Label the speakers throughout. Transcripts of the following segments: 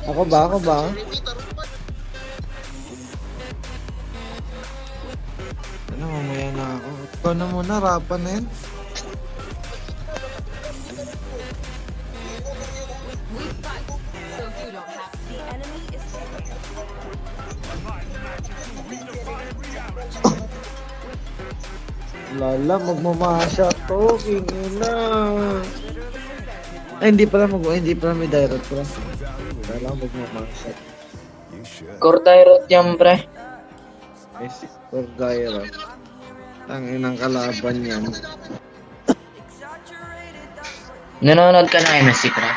Speaker 1: Ako ba? Ako ba? Ano, mamaya na ako. Ikaw na muna, rapan na yun. Lala, magmamasya to. Kingina. Ay, hindi pala may direct pala. Lala, magmamasya.
Speaker 2: Cordairot yan, pre.
Speaker 1: Yes, for Gaira. Tangin ang kalaban yan.
Speaker 2: Nanonood ka na MSC, pre.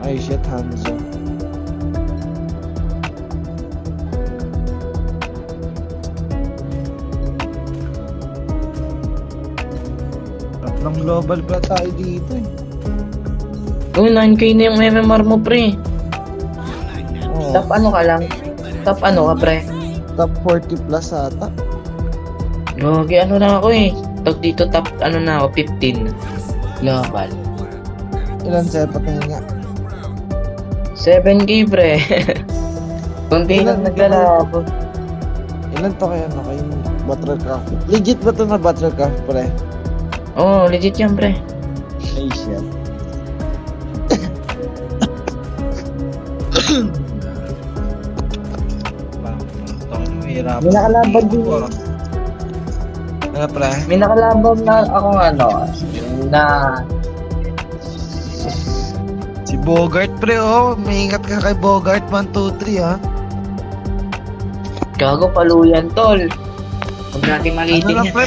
Speaker 1: Ay, shit, Hanzo. Tatlong global pa tayo dito eh.
Speaker 2: Uy, 9k na yung MMR mo, pre.
Speaker 1: Oo.
Speaker 2: Top ano ka lang? Top ano ka, pre?
Speaker 1: Top 40 plus ata.
Speaker 2: Okay, ano na ako eh. Top dito, top ano na ako, 15. Global.
Speaker 1: Ilan sa'yo patingin nga?
Speaker 2: 7k, pre. Kunti lang naglalabo.
Speaker 1: Ilan to kaya na kayong Battlecraft? Legit ba to na Battlecraft, pre?
Speaker 2: Oo, legit yan, pre.
Speaker 1: Ay, shit.
Speaker 2: May nakalaban din.
Speaker 1: Ano, pre?
Speaker 2: May nakalaban na akong ano, na
Speaker 1: Si Bogart, pre, oh. Maingat ka kay Bogart, 1, 2, 3, ha?
Speaker 2: gago paluyan, tol. Huwag natin
Speaker 1: Ano
Speaker 2: malitin
Speaker 1: lang,
Speaker 2: yan.
Speaker 1: pre,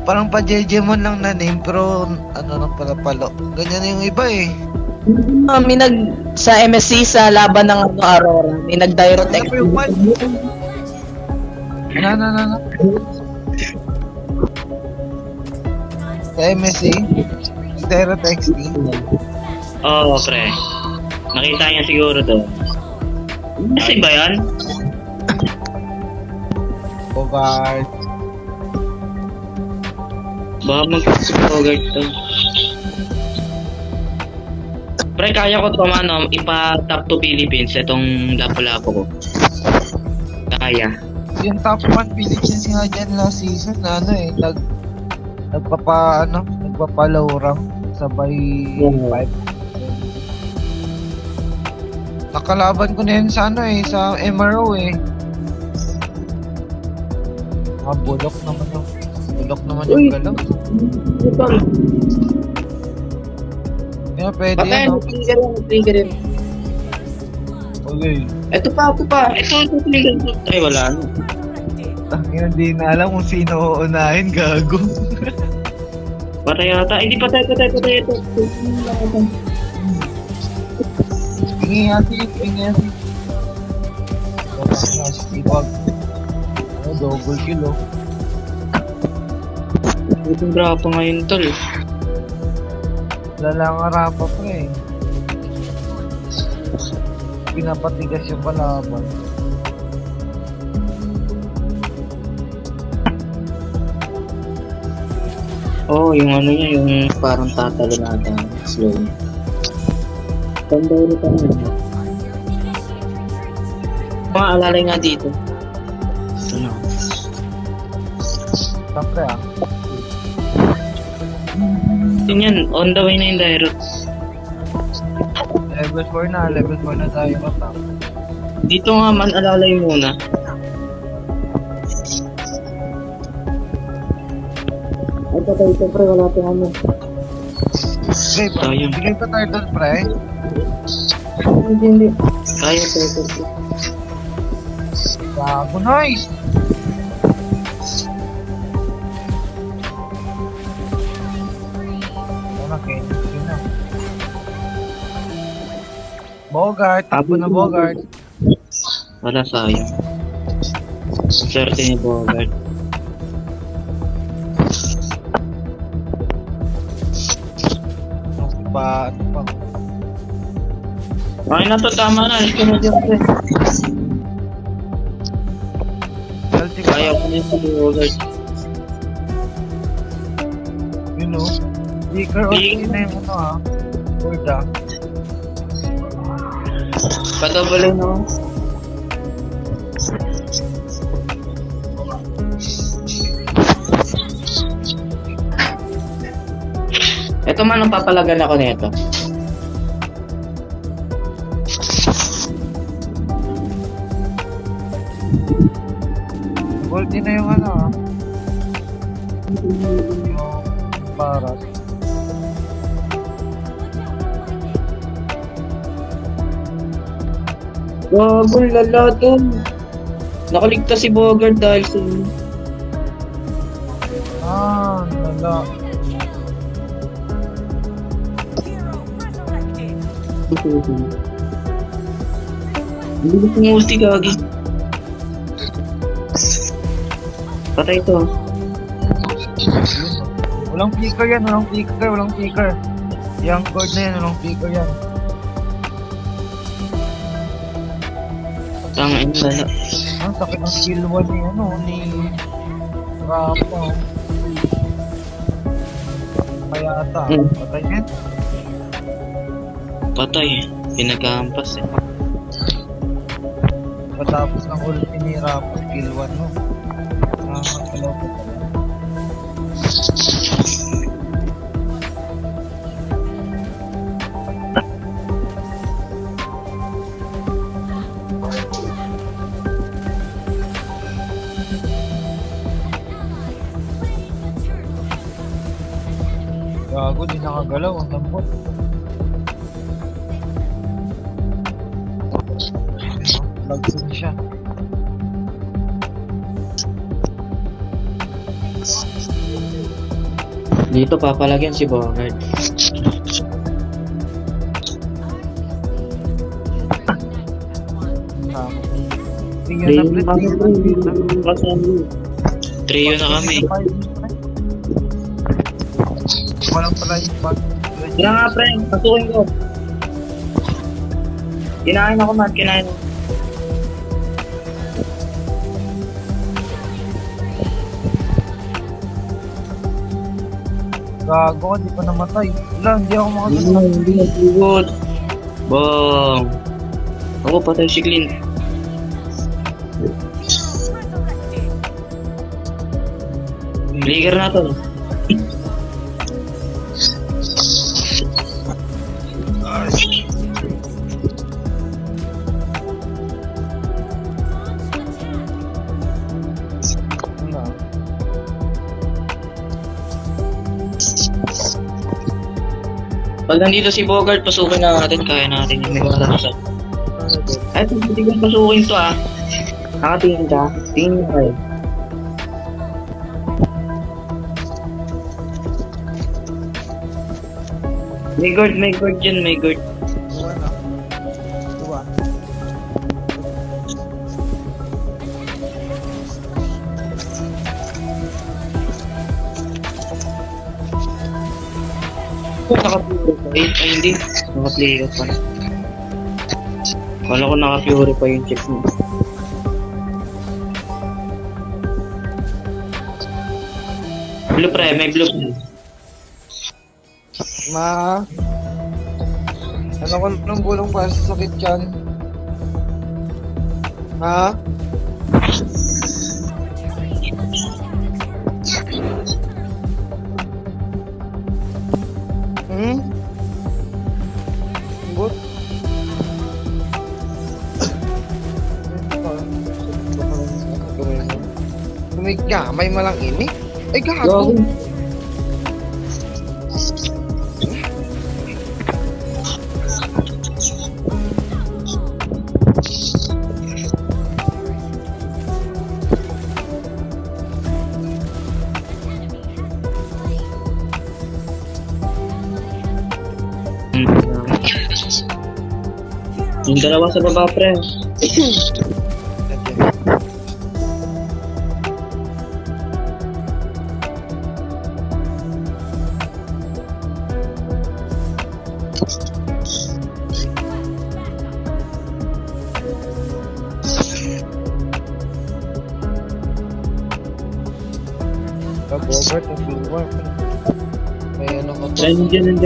Speaker 1: parang pa-Jejemon lang na name, pero ano lang pala palo. Ganyan yung iba, eh.
Speaker 3: May sa MSC sa laban ng ano, Aurora, may nag-direct
Speaker 1: Ano pa yung one? Na. Sa MSC, Direct XP.
Speaker 2: Oo, pre. Nakita niya siguro to. Kasi ba yan?
Speaker 1: Bogart.
Speaker 2: Baka mag-Bogart to. Pre, kaya ko to ano, ipa-top to Philippines itong lapo-lapo ko. Kaya.
Speaker 1: Yung top 1 Philippines nga dyan last season na ano eh, nagpapalawrang sabay 5. Nakalaban ko na yun sa ano eh, sa MRO eh. Bulok naman yung galaw. Kaya pwede
Speaker 2: Patay,
Speaker 1: yan, no?
Speaker 2: trigger yun.
Speaker 1: Okay.
Speaker 2: Ito pa. Ito, trigger ko. Ay, wala ano.
Speaker 1: Hindi na alam kung sino uunahin, gago.
Speaker 2: Patay yata. Hindi, patay. Ito.
Speaker 1: Pingi hati. Ibag. Double kill, oh.
Speaker 2: Itong grapa ngayon, tol.
Speaker 1: Lalangara pa eh. Pinapatigas yung kalaban.
Speaker 2: Oo, yung ano niya, yung parang tatalo natin. Slow. Panday rin tayo. Mga alalay nga dito. Ito na.
Speaker 1: Siyempre ah.
Speaker 2: Yun yan, on the way na yung direct.
Speaker 1: Level 4 na tayo pa.
Speaker 2: Dito nga man, alalay muna. Ay, patay ito, pre. Wala pa ano.
Speaker 1: Okay,
Speaker 2: Sayang.
Speaker 1: bigay pa tayo doon, pre.
Speaker 2: Hindi. Kaya, ito.
Speaker 1: Gago, nice! Okay, yun na. Bogart, tapo na Bogart.
Speaker 2: Wala, sayang. Swerte ni Bogart.
Speaker 1: Ano pa, ano pa.
Speaker 2: Okay na to, tama na. Ito na dyan, pre.
Speaker 1: Healthy ka.
Speaker 2: Kaya ko na yung Bogart.
Speaker 1: You know, Flicker ulti na yung ano ah. Word ah.
Speaker 2: Patabalo na ako. Ito man ang papalagan ako nito.
Speaker 1: Ulti na yung ano ah. Yung paras.
Speaker 2: Gago, lala to. Nakaligtas si Bogart dahil sa...
Speaker 1: Ah, lala.
Speaker 2: Hindi ko pong ulti, gagi. Patay to.
Speaker 1: Walang flicker yan, walang flicker, walang flicker. Yung guard na yan, walang flicker yan.
Speaker 2: Tangin, lala.
Speaker 1: Ang sakit ng skill 1 ni ano, ni Rafa. Kaya ata, patay yan.
Speaker 2: Patay. Pinagkampas eh.
Speaker 1: Patapos ng ulti ni Rafa, skill 1 no. Nakakalaw ko pala. Gago, di nakagalaw, ang lambot. Lagsin siya.
Speaker 2: Dito papalagyan si Bogart.
Speaker 1: Trio na pre,
Speaker 2: Trio na kami.
Speaker 1: Walang pala yung bag.
Speaker 2: Kaya nga pre, pasukin ko. Kinain ako man, kinain ako.
Speaker 1: Gago ka, di pa namatay. Wala, hindi ako makasunod.
Speaker 2: Hindi na sigod. Bong. Ako patay si Clint. Flicker na to.
Speaker 1: Wala.
Speaker 2: Pag nandito si Bogart, pasukin na natin. Kaya natin yung may malasa. Ay, hindi ko pasukin to ah. Nakatingin ka? Tingin ka eh. May guard dyan, may guard.
Speaker 1: Dua na. Dua.
Speaker 2: Naka-purify? Ay, hindi. Naka-play pa na. Wala ko naka-purify yung check mo. Blue pre, may blue pre.
Speaker 1: Ma. Ano ko ng bulong para sa sakit yan? Ha? Hmm? Good? Tumigkamay mo lang ini? Ay, gago!
Speaker 2: Yung dalawa sa baba pre.
Speaker 1: May ano ka to.
Speaker 2: Ay, nandiyan.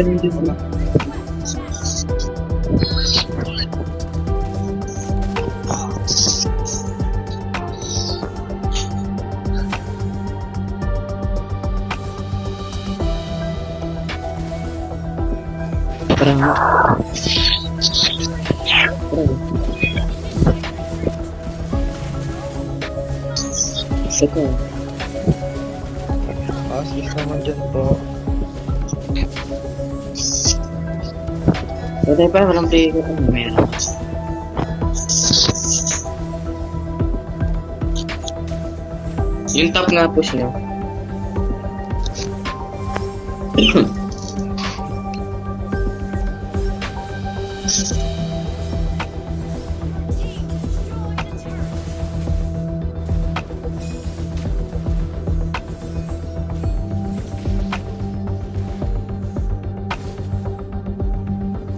Speaker 2: Parang... Saka.
Speaker 1: Assist naman dyan to.
Speaker 2: Patay pa, walang play ko. Meron. Yung top nga push nyo.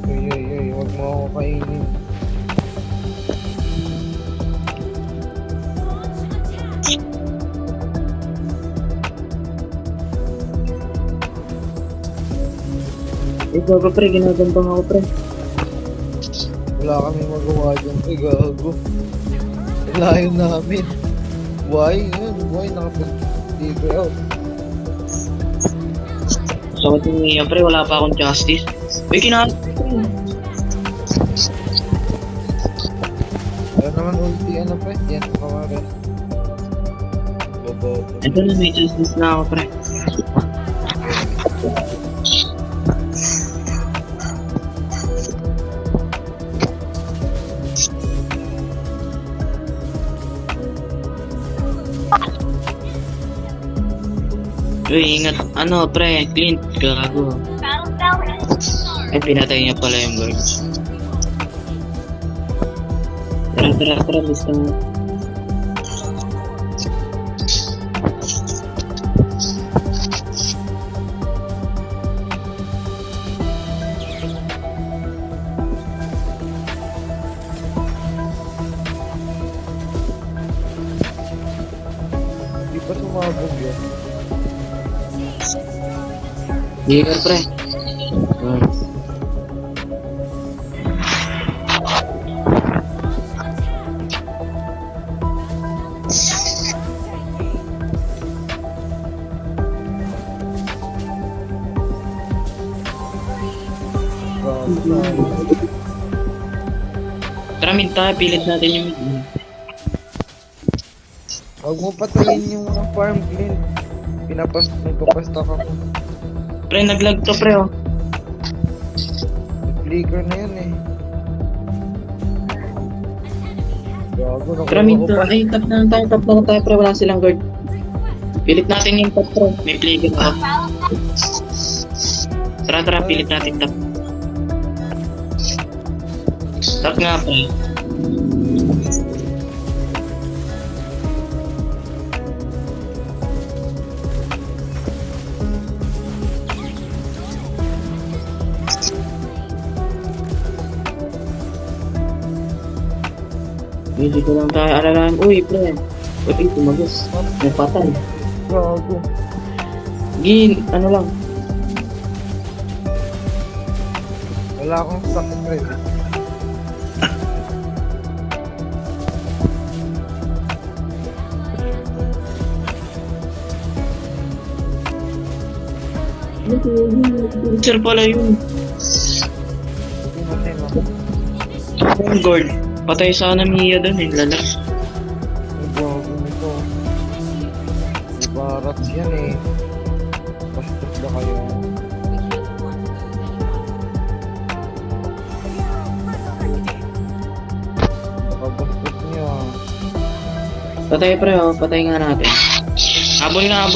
Speaker 1: Uy, wag mo ako kainin.
Speaker 2: Ikaw pa pre, ginagambang ako pre.
Speaker 1: Wala kami magawa dyan. Ay, gago. Layo namin. Why? Why nakapag-figure out?
Speaker 2: So, tingin pre, wala pa akong justice. Uy,
Speaker 1: Ano naman ulti, ano pa? Yan, kawarin. Bobo.
Speaker 2: Ito na, may justice na ako pre. Uy, ingat. Ano, pre, Clint, gago. Ay, pinatay niya pala yung guard. Tara, gusto mo.
Speaker 1: Di pa sumabog yun.
Speaker 2: Yeager, pre. Tara, mid tayo. Pilit natin yung mid.
Speaker 1: Huwag mo patayin yung farm clean. Nagpapasta ka.
Speaker 2: Pre, naglag to, pre, oh.
Speaker 1: Flicker na yun eh. Gago,
Speaker 2: Tara, mid to. Ay, tap na tayo, pre. Wala silang guard. Pilit natin yung top, pre. May play ka pa. Tara, pilit natin top. Top nga, pre. Hindi ko lang tayo alalaan. Uy, pre. Uy, tumagos. May patay.
Speaker 1: Gago.
Speaker 2: Ano lang.
Speaker 1: Wala akong sakit rin.
Speaker 2: Sir pala yun.
Speaker 1: Hindi matay mo.
Speaker 2: Yung guard. Patay sana Mia doon eh. Lala.
Speaker 1: Ay, gago nito. Ibarats yan eh. Bastos ba kayo? Bastos niya.
Speaker 2: Patay pre oh. Patay nga natin. Habol nga.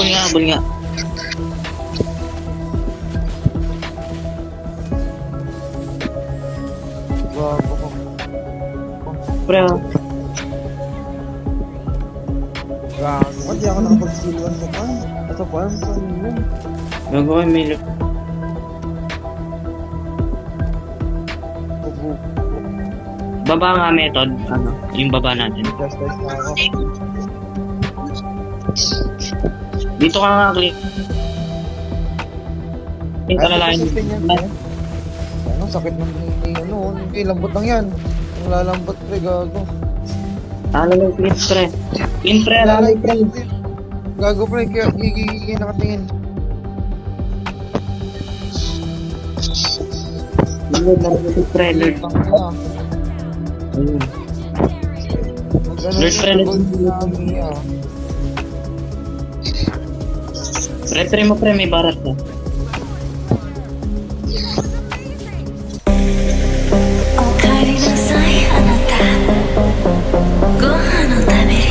Speaker 1: Gago ko.
Speaker 2: Pre oh.
Speaker 1: Gago. Hindi ako nakapag-silwan sa farm. Sa farm, saan yun?
Speaker 2: Bago kayo may
Speaker 1: Pugo.
Speaker 2: baba nga method. Ano? Yung baba natin.
Speaker 1: Just na ako.
Speaker 2: Dito ka nga click. Yung kalalayan.
Speaker 1: Ano, sakit ng ano, hindi lambot lang yan. Ang lalambot pre, gago.
Speaker 2: Alam mo, clean pre. Clean pre, alam mo pre.
Speaker 1: Gago pre, kaya gigigigil nakatingin.
Speaker 2: Lord na rin pre, Lord. Ayun. Lord pre, Pre mo pre, may barat na.
Speaker 4: おかえりなさいあなたご飯を食べる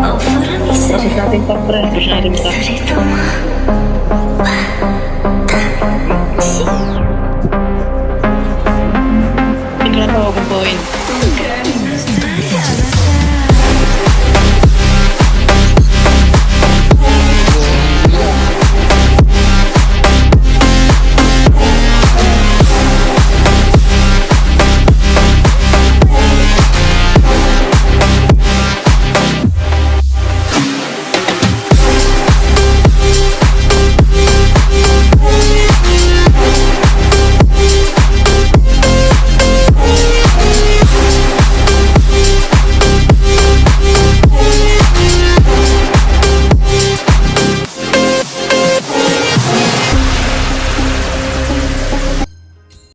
Speaker 4: お風呂にする
Speaker 2: Kasi sa ating top pre, push natin sa
Speaker 4: それとも